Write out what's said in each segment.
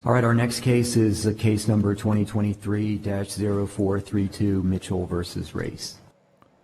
All right, our next case is case number 2023-0432, Mitchell versus Race.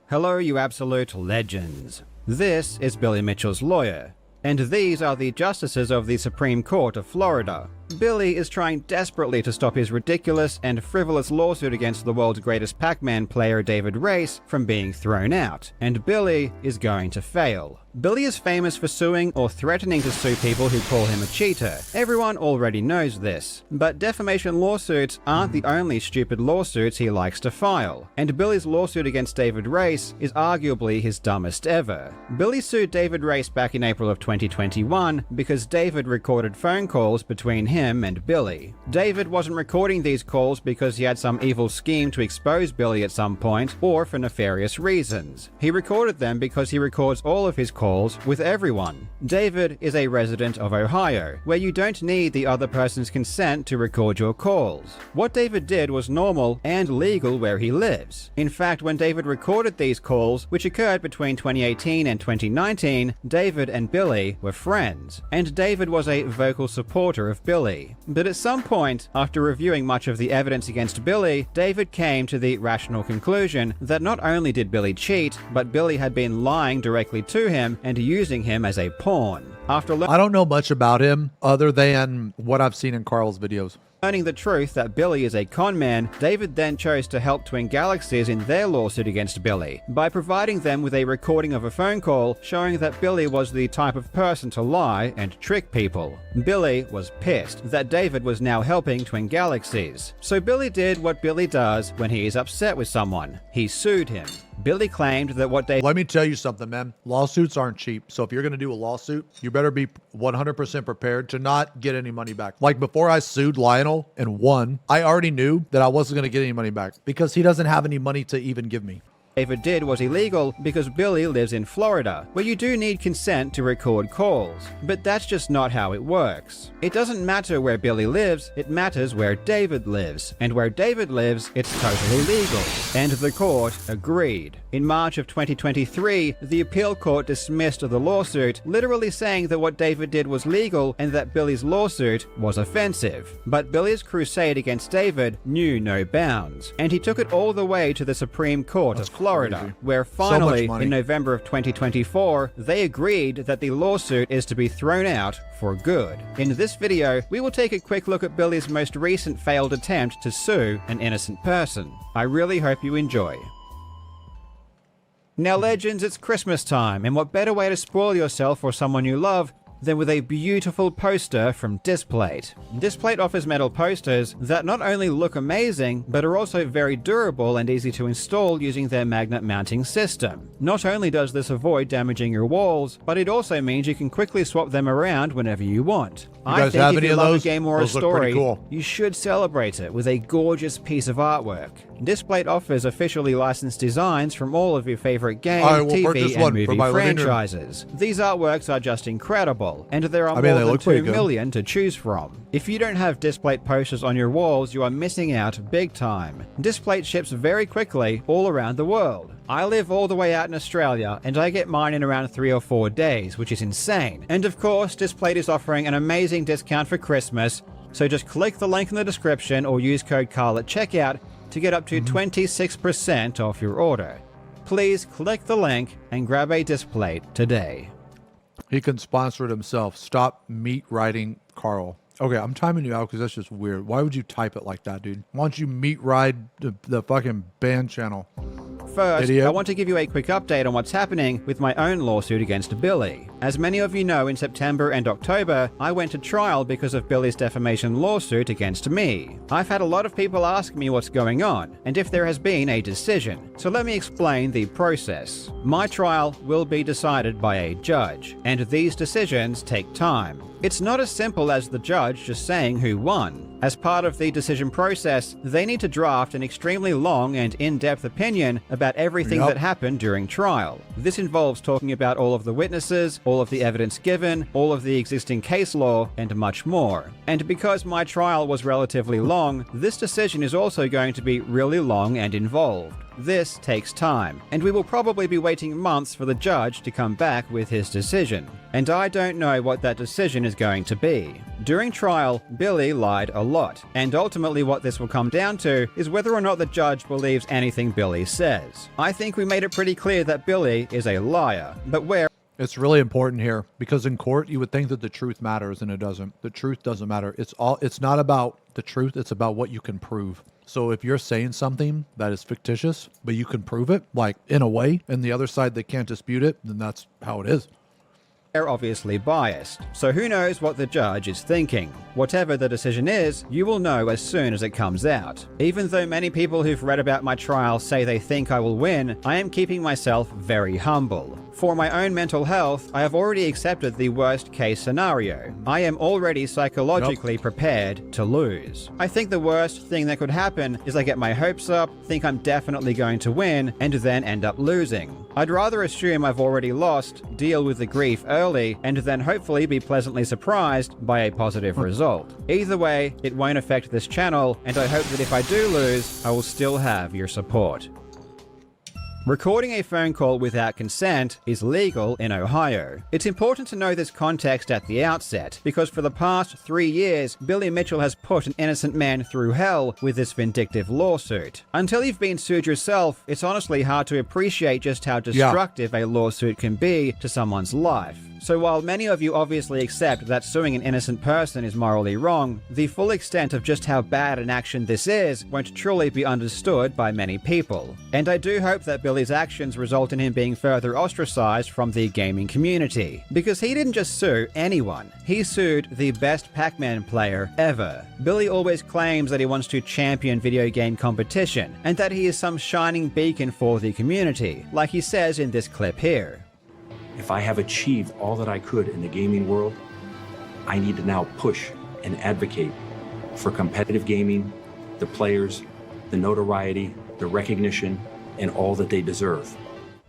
Hello, you absolute legends. This is Billy Mitchell's lawyer, and these are the justices of the Supreme Court of Florida. Billy is trying desperately to stop his ridiculous and frivolous lawsuit against the world's greatest Pac-Man player David Race from being thrown out, and Billy is going to fail. Billy is famous for suing or threatening to sue people who call him a cheater. Everyone already knows this. But defamation lawsuits aren't the only stupid lawsuits he likes to file, and Billy's lawsuit against David Race is arguably his dumbest ever. Billy sued David Race back in April of 2021 because David recorded phone calls between him and Billy. David wasn't recording these calls because he had some evil scheme to expose Billy at some point or for nefarious reasons. He recorded them because he records all of his calls with everyone. David is a resident of Ohio, where you don't need the other person's consent to record your calls. What David did was normal and legal where he lives. In fact, when David recorded these calls, which occurred between 2018 and 2019, David and Billy were friends, and David was a vocal supporter of Billy. But at some point, after reviewing much of the evidence against Billy, David came to the rational conclusion that not only did Billy cheat, but Billy had been lying directly to him and using him as a pawn. I don't know much about him other than what I've seen in Karl's videos. Learning the truth that Billy is a con man, David then chose to help Twin Galaxies in their lawsuit against Billy by providing them with a recording of a phone call showing that Billy was the type of person to lie and trick people. Billy was pissed that David was now helping Twin Galaxies. So Billy did what Billy does when he is upset with someone. He sued him. Billy claimed that what David... Let me tell you something, man. Lawsuits aren't cheap. So if you're going to do a lawsuit, you better be 100% prepared to not get any money back. Like before I sued Lionel and won, I already knew that I wasn't going to get any money back because he doesn't have any money to even give me. David did was illegal because Billy lives in Florida, where you do need consent to record calls. But that's just not how it works. It doesn't matter where Billy lives, it matters where David lives. And where David lives, it's totally legal. And the court agreed. In March of 2023, the appeal court dismissed the lawsuit, literally saying that what David did was legal and that Billy's lawsuit was offensive. But Billy's crusade against David knew no bounds, and he took it all the way to the Supreme Court of Florida, where finally, in November of 2024, they agreed that the lawsuit is to be thrown out for good. In this video, we will take a quick look at Billy's most recent failed attempt to sue an innocent person. I really hope you enjoy. Now legends, it's Christmas time, and what better way to spoil yourself or someone you love than with a beautiful poster from Displate. Displate offers metal posters that not only look amazing, but are also very durable and easy to install using their magnet mounting system. Not only does this avoid damaging your walls, but it also means you can quickly swap them around whenever you want. I think if you love a game or a story, you should celebrate it with a gorgeous piece of artwork. Displate offers officially licensed designs from all of your favorite game, TV, and movie franchises. These artworks are just incredible, and there are more than 2 million to choose from. If you don't have Displate posters on your walls, you are missing out big time. Displate ships very quickly all around the world. I live all the way out in Australia, and I get mine in around 3 or 4 days, which is insane. And of course, Displate is offering an amazing discount for Christmas, so just click the link in the description or use code Karl at checkout to get up to 26% off your order. Please click the link and grab a Displate today. He can sponsor it himself. Stop meat riding Karl. Okay, I'm timing you out because that's just weird. Why would you type it like that, dude? Why don't you meat ride the fucking band channel? First, Idiot. I want to give you a quick update on what's happening with my own lawsuit against Billy. As many of you know, in September and October, I went to trial because of Billy's defamation lawsuit against me. I've had a lot of people ask me what's going on, and if there has been a decision. So let me explain the process. My trial will be decided by a judge, and these decisions take time. It's not as simple as the judge just saying who won. As part of the decision process, they need to draft an extremely long and in-depth opinion about everything that happened during trial. This involves talking about all of the witnesses, all all of the evidence given, all of the existing case law, and much more. And because my trial was relatively long, this decision is also going to be really long and involved. This takes time, and we will probably be waiting months for the judge to come back with his decision. And I don't know what that decision is going to be. During trial, Billy lied a lot, and ultimately what this will come down to is whether or not the judge believes anything Billy says. I think we made it pretty clear that Billy is a liar, but where It's really important here because in court you would think that the truth matters and it doesn't. The truth doesn't matter. It's not about the truth, it's about what you can prove. So if you're saying something that is fictitious, but you can prove it, like in a way, and the other side they can't dispute it, then that's how it is. they're obviously biased, so who knows what the judge is thinking. Whatever the decision is, you will know as soon as it comes out. Even though many people who've read about my trial say they think I will win, I am keeping myself very humble. For my own mental health, I have already accepted the worst case scenario. I am already psychologically prepared to lose. I think the worst thing that could happen is I get my hopes up, think I'm definitely going to win, and then end up losing. I'd rather assume I've already lost, deal with the grief early, and then hopefully be pleasantly surprised by a positive result. Either way, it won't affect this channel, and I hope that if I do lose, I will still have your support. Recording a phone call without consent is legal in Ohio. It's important to know this context at the outset, because for the past 3 years, Billy Mitchell has put an innocent man through hell with this vindictive lawsuit. Until you've been sued yourself, it's honestly hard to appreciate just how destructive a lawsuit can be to someone's life. So while many of you obviously accept that suing an innocent person is morally wrong, the full extent of just how bad an action this is won't truly be understood by many people. And I do hope that Billy's actions result in him being further ostracized from the gaming community. Because he didn't just sue anyone, he sued the best Pac-Man player ever. Billy always claims that he wants to champion video game competition, and that he is some shining beacon for the community, like he says in this clip here. If I have achieved all that I could in the gaming world, I need to now push and advocate for competitive gaming, the players, the notoriety, the recognition, and all that they deserve.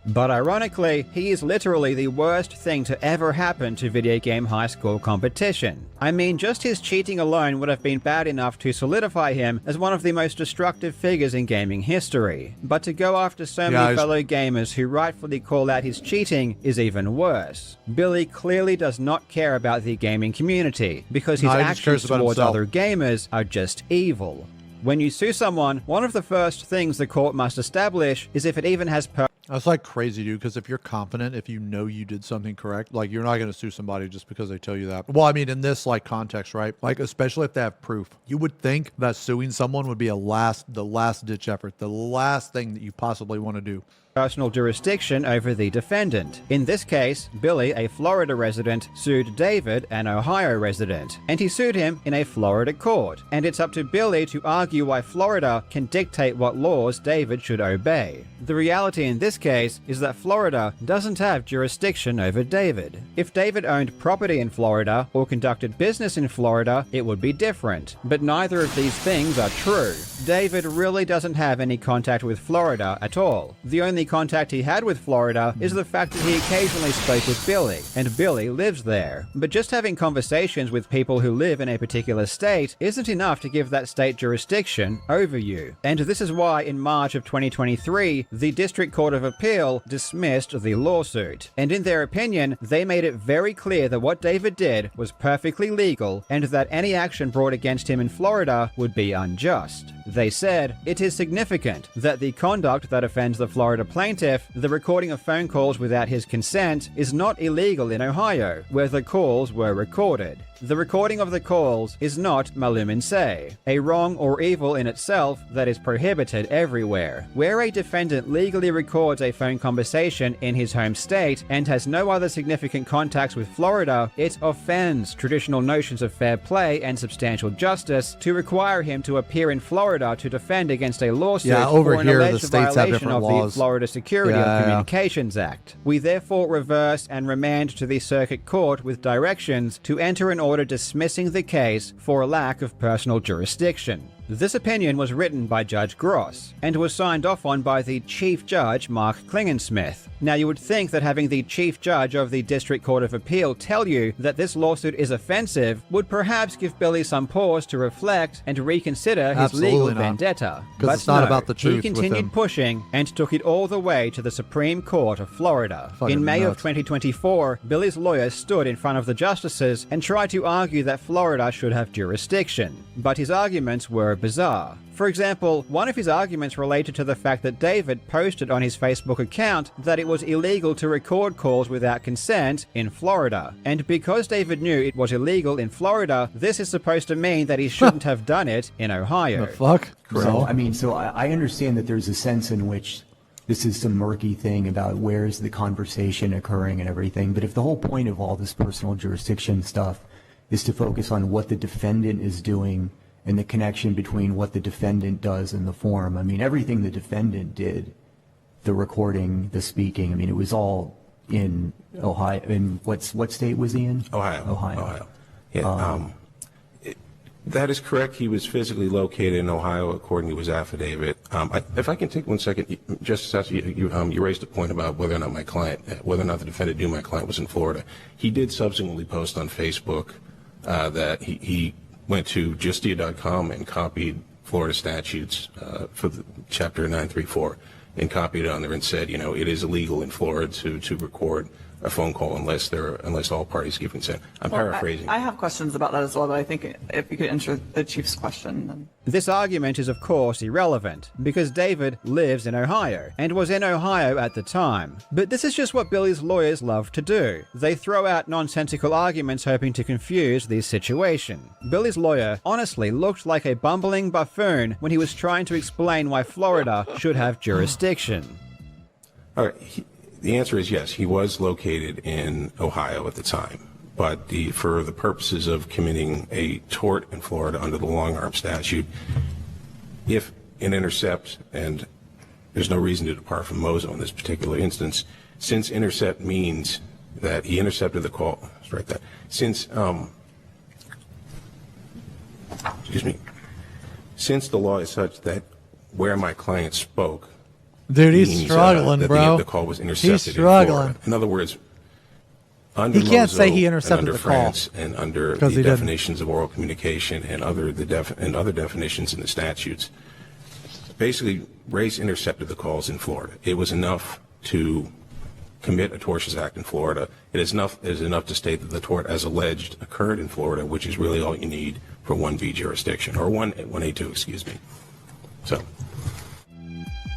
But ironically, he is literally the worst thing to ever happen to video game high school competition. I mean, just his cheating alone would have been bad enough to solidify him as one of the most destructive figures in gaming history. But to go after so many fellow gamers who rightfully call out his cheating is even worse. Billy clearly does not care about the gaming community, because his actions towards other gamers are just evil. When you sue someone, one of the first things the court must establish is if it even has That's like crazy, dude, because if you're confident, if you know you did something correct, like you're not going to sue somebody just because they tell you that. Well, I mean, in this like context, right? Like, especially if they have proof, you would think that suing someone would be the last ditch effort, the last thing that you possibly want to do. Personal jurisdiction over the defendant. In this case, Billy, a Florida resident, sued David, an Ohio resident, and he sued him in a Florida court. And it's up to Billy to argue why Florida can dictate what laws David should obey. The reality in this case is that Florida doesn't have jurisdiction over David. If David owned property in Florida or conducted business in Florida, it would be different. But neither of these things are true. David really doesn't have any contact with Florida at all. The only contact he had with Florida is the fact that he occasionally spoke with Billy, and Billy lives there. But just having conversations with people who live in a particular state isn't enough to give that state jurisdiction over you. And this is why in March of 2023, the District Court of Appeal dismissed the lawsuit. And in their opinion, they made it very clear that what David did was perfectly legal, and that any action brought against him in Florida would be unjust. They said, "It is significant that the conduct that offends the Florida plaintiff, the recording of phone calls without his consent, is not illegal in Ohio, where the calls were recorded. The recording of the calls is not malum in se, a wrong or evil in itself that is prohibited everywhere. Where a defendant legally records a phone conversation in his home state and has no other significant contacts with Florida, it offends traditional notions of fair play and substantial justice to require him to appear in Florida to defend against a lawsuit for an alleged violation of the Florida Security of Communications Act. We therefore reverse and remand to the Circuit Court with directions to enter an order dismissing the case for lack of personal jurisdiction." This opinion was written by Judge Gross and was signed off on by the Chief Judge Mark Klingensmith. Now you would think that having the Chief Judge of the District Court of Appeal tell you that this lawsuit is offensive would perhaps give Billy some pause to reflect and reconsider his Absolutely legal not. vendetta. 'Cause But it's not no, about the truth he with continued him. pushing and took it all the way to the Supreme Court of Florida. Fucking In May of nuts. 2024, Billy's lawyer stood in front of the justices and tried to argue that Florida should have jurisdiction, but his arguments were bizarre. For example, one of his arguments related to the fact that David posted on his Facebook account that it was illegal to record calls without consent in Florida. And because David knew it was illegal in Florida, this is supposed to mean that he shouldn't have done it in Ohio. The fuck? So, I understand that there's a sense in which this is some murky thing about where is the conversation occurring and everything, but if the whole point of all this personal jurisdiction stuff is to focus on what the defendant is doing and the connection between what the defendant does and the form, everything the defendant did, the recording, the speaking, it was all in Ohio. In what state was he in? Ohio. Yeah, that is correct. He was physically located in Ohio, according to his affidavit. If I can take 1 second, Justice Sasser, you raised a point about whether or not the defendant knew my client was in Florida. He did subsequently post on Facebook that he went to justia.com and copied Florida statutes for the Chapter 934 and copied it on there and said, it is illegal in Florida to record a phone call unless all parties give consent. I'm paraphrasing. I have questions about that as well, but I think if you could answer the Chief's question. Then. This argument is of course irrelevant, because David lives in Ohio, and was in Ohio at the time. But this is just what Billy's lawyers love to do. They throw out nonsensical arguments hoping to confuse the situation. Billy's lawyer honestly looked like a bumbling buffoon when he was trying to explain why Florida should have jurisdiction. All right. The answer is yes, he was located in Ohio at the time, but for the purposes of committing a tort in Florida under the long-arm statute, if an intercept, and there's no reason to depart from Mozo in this particular instance, since intercept means that he intercepted the call, strike that, since the law is such that where my client spoke, Dude, he's means, struggling, that bro. The call was intercepted. He's struggling. In other words, under He can't Mozo say he intercepted and under the call, France and under the 'cause he didn't. definitions of oral communication and other definitions in the statutes, basically, race intercepted the calls in Florida. It was enough to commit a tortious act in Florida. It is enough to state that the tort, as alleged, occurred in Florida, which is really all you need for 1B jurisdiction, or 1A2, excuse me. So.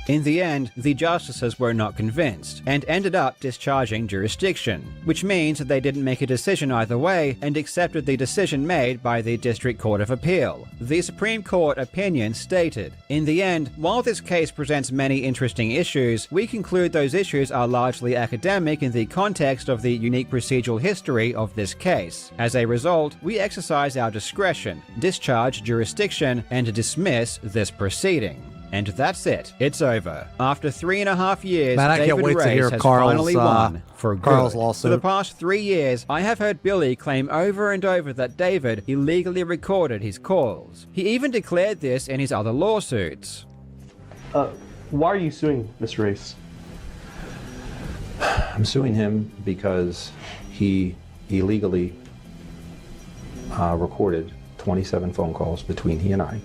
In the end, the justices were not convinced, and ended up discharging jurisdiction, which means that they didn't make a decision either way, and accepted the decision made by the District Court of Appeal. The Supreme Court opinion stated, "In the end, while this case presents many interesting issues, we conclude those issues are largely academic in the context of the unique procedural history of this case. As a result, we exercise our discretion, discharge jurisdiction, and dismiss this proceeding." And that's it. It's over. After 3.5 years, Man, I can't David wait to Reyes hear has Karl's, finally won for Karl's good. lawsuit. For the past 3 years, I have heard Billy claim over and over that David illegally recorded his calls. He even declared this in his other lawsuits. Why are you suing Mr. Race? I'm suing him because he illegally recorded 27 phone calls between he and I.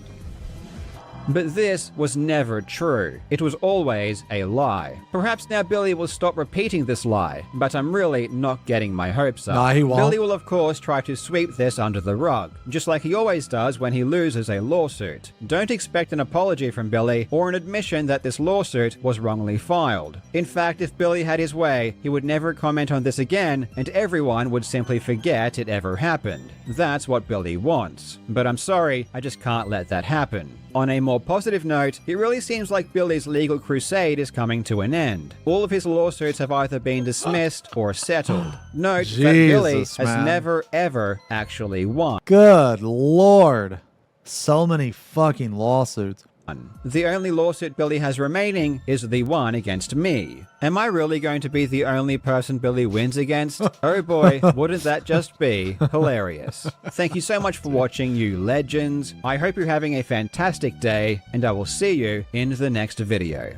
But this was never true. It was always a lie. Perhaps now Billy will stop repeating this lie, but I'm really not getting my hopes up. Nah, he won't. Billy will of course try to sweep this under the rug, just like he always does when he loses a lawsuit. Don't expect an apology from Billy or an admission that this lawsuit was wrongly filed. In fact, if Billy had his way, he would never comment on this again, and everyone would simply forget it ever happened. That's what Billy wants. But I'm sorry, I just can't let that happen. On a more positive note, it really seems like Billy's legal crusade is coming to an end. All of his lawsuits have either been dismissed or settled. Note that Billy Jesus, has man. never ever actually won. Good Lord. So many fucking lawsuits. The only lawsuit Billy has remaining is the one against me. Am I really going to be the only person Billy wins against? Oh boy, wouldn't that just be hilarious. Thank you so much for watching, you legends. I hope you're having a fantastic day, and I will see you in the next video.